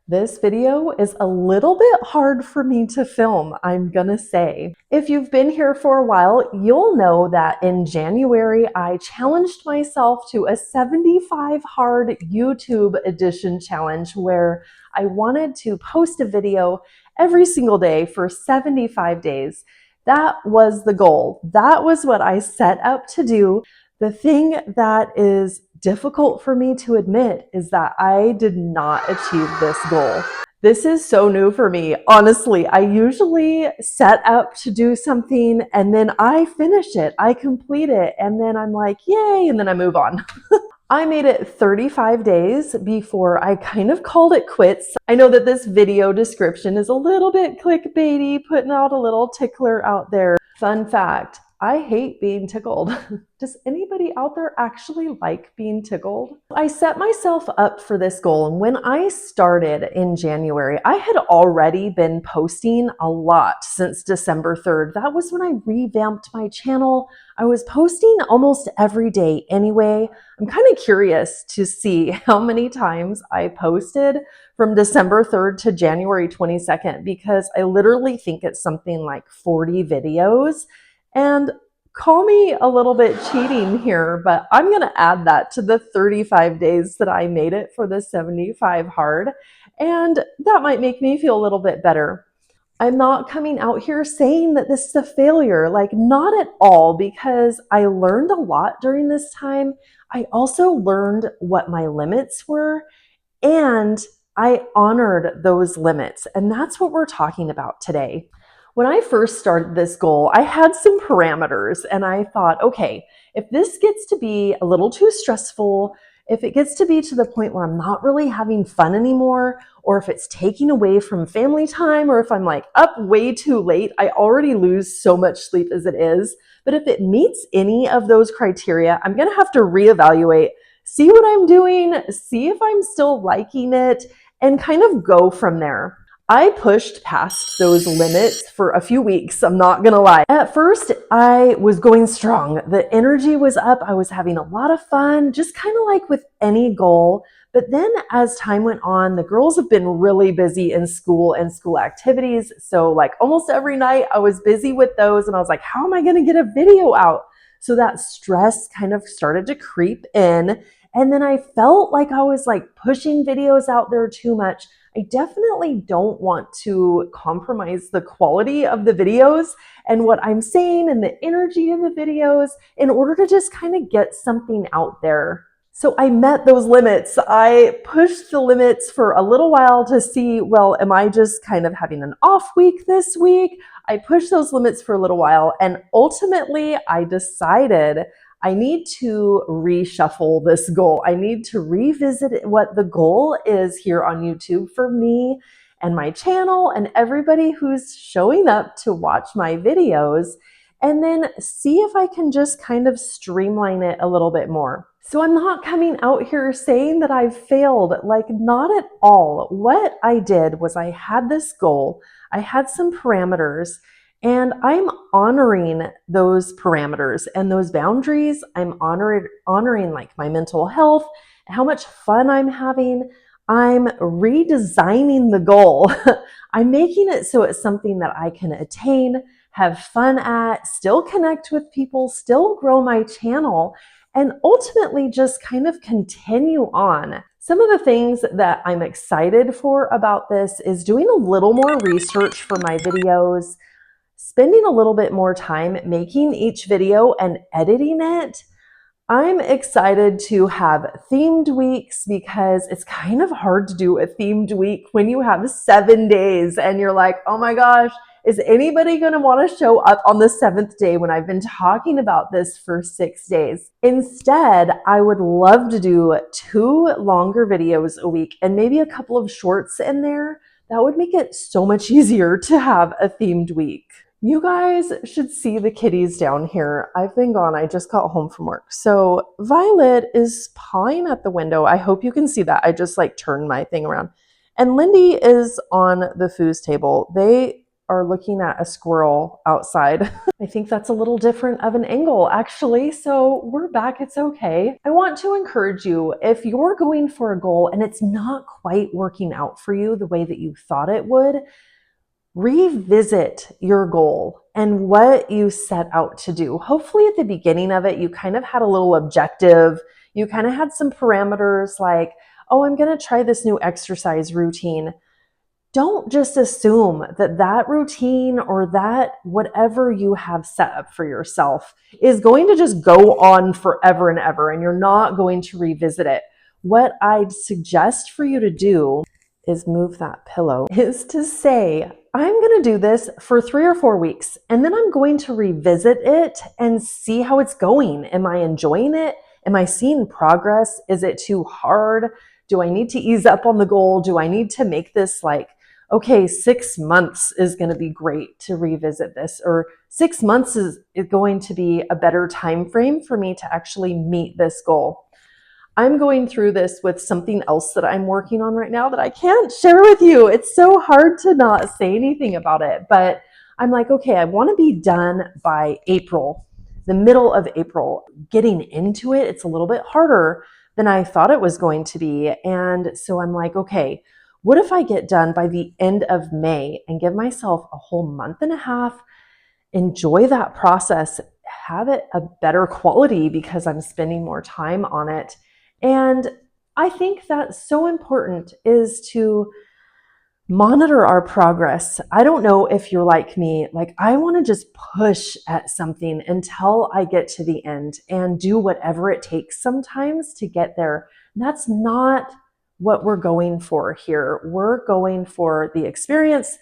This video is a little bit hard for me to film, I'm gonna say. If you've been here for a while, you'll know that in January, I challenged myself to a 75 hard YouTube edition challenge where I wanted to post a video every single day for 75 days. That was the goal. That was what I set up to do. The thing that is difficult for me to admit is that I did not achieve this goal. This is so new for me. Honestly, I usually set up to do something and then I finish it, I complete it, and then I'm like, yay, and then I move on. I made it 35 days before I kind of called it quits. I know that this video description is a little bit clickbaity, putting out a little tickler out there. Fun fact, I hate being tickled. Does anybody out there actually like being tickled? I set myself up for this goal, and when I started in January, I had already been posting a lot since December 3rd. That was when I revamped my channel. I was posting almost every day anyway. I'm kind of curious to see how many times I posted from December 3rd to January 22nd, because I literally think it's something like 40 videos. And call me a little bit cheating here, but I'm going to add that to the 35 days that I made it for the 75 hard. And that might make me feel a little bit better. I'm not coming out here saying that this is a failure, like not at all, because I learned a lot during this time. I also learned what my limits were, and I honored those limits. And that's what we're talking about today. When I first started this goal, I had some parameters and I thought, okay, if this gets to be a little too stressful, if it gets to be to the point where I'm not really having fun anymore, or if it's taking away from family time, or if I'm like up way too late, I already lose so much sleep as it is. But if it meets any of those criteria, I'm gonna have to reevaluate, see what I'm doing, see if I'm still liking it, and kind of go from there. I pushed past those limits for a few weeks, I'm not gonna lie. At first, I was going strong. The energy was up, I was having a lot of fun, just kind of like with any goal. But then as time went on, the girls have been really busy in school and school activities. So like almost every night I was busy with those, and I was like, how am I gonna get a video out? So that stress kind of started to creep in. And then I felt like I was like pushing videos out there too much. I definitely don't want to compromise the quality of the videos and what I'm saying and the energy in the videos in order to just kind of get something out there. So I met those limits. I pushed the limits for a little while to see, well, am I just kind of having an off week this week? I pushed those limits for a little while, and ultimately I decided I need to reshuffle this goal. I need to revisit what the goal is here on YouTube for me and my channel and everybody who's showing up to watch my videos, and then see if I can just kind of streamline it a little bit more. So I'm not coming out here saying that I've failed, like not at all. What I did was I had this goal, I had some parameters, and I'm honoring those parameters and those boundaries. I'm honoring like my mental health, how much fun I'm having. I'm redesigning the goal. I'm making it so it's something that I can attain, have fun at, still connect with people, still grow my channel, and ultimately just kind of continue on. Some of the things that I'm excited for about this is doing a little more research for my videos, spending a little bit more time making each video and editing it. I'm excited to have themed weeks because it's kind of hard to do a themed week when you have 7 days and you're like, oh my gosh, is anybody going to want to show up on the 7th day when I've been talking about this for 6 days? Instead, I would love to do 2 longer videos a week and maybe a couple of shorts in there. That would make it so much easier to have a themed week. You guys should see the kitties down here. I've been gone. I just got home from work. So Violet is pawing at the window. I hope you can see that. I just like turned my thing around. And Lindy is on the foos table. They are looking at a squirrel outside. I think that's a little different of an angle actually. So we're back, it's okay. I want to encourage you, if you're going for a goal and it's not quite working out for you the way that you thought it would, revisit your goal and what you set out to do. Hopefully at the beginning of it, you kind of had a little objective. You kind of had some parameters like, oh, I'm going to try this new exercise routine. Don't just assume that that routine or that whatever you have set up for yourself is going to just go on forever and ever, and you're not going to revisit it. What I'd suggest for you to do is move that pillow, is to say, I'm going to do this for 3 or 4 weeks, and then I'm going to revisit it and see how it's going. Am I enjoying it? Am I seeing progress? Is it too hard? Do I need to ease up on the goal? Do I need to make this like, okay, 6 months is going to be great to revisit this, or 6 months is going to be a better time frame for me to actually meet this goal. I'm going through this with something else that I'm working on right now that I can't share with you. It's so hard to not say anything about it, but I'm like, okay, I want to be done by April, the middle of April. Getting into it, it's a little bit harder than I thought it was going to be. And so I'm like, okay, what if I get done by the end of May and give myself a whole month and a half, enjoy that process, have it a better quality because I'm spending more time on it. And I think that's so important, is to monitor our progress. I don't know if you're like me, like I want to just push at something until I get to the end and do whatever it takes sometimes to get there. That's not what we're going for here. We're going for the experience,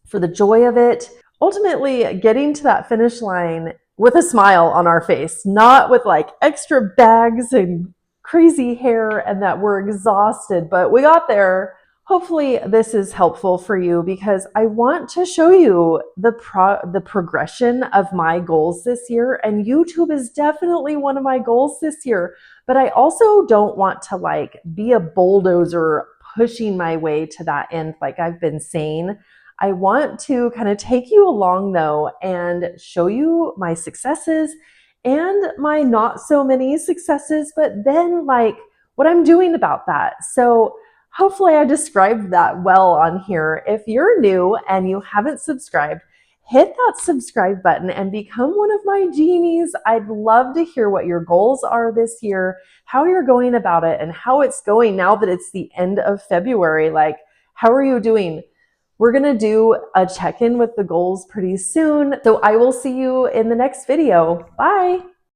for the joy of it, ultimately getting to that finish line with a smile on our face, not with like extra bags and crazy hair and that we're exhausted, but we got there. Hopefully this is helpful for you, because I want to show you the progression of my goals this year, and YouTube is definitely one of my goals this year, but I also don't want to like be a bulldozer pushing my way to that end like I've been saying. I want to kind of take you along though and show you my successes and my not so many successes, but then like what I'm doing about that. So hopefully I described that well on here. If you're new and you haven't subscribed, hit that subscribe button and become one of my genies. I'd love to hear what your goals are this year, how you're going about it, and how it's going now that it's the end of February. Like, how are you doing? We're going to do a check-in with the goals pretty soon. So I will see you in the next video. Bye.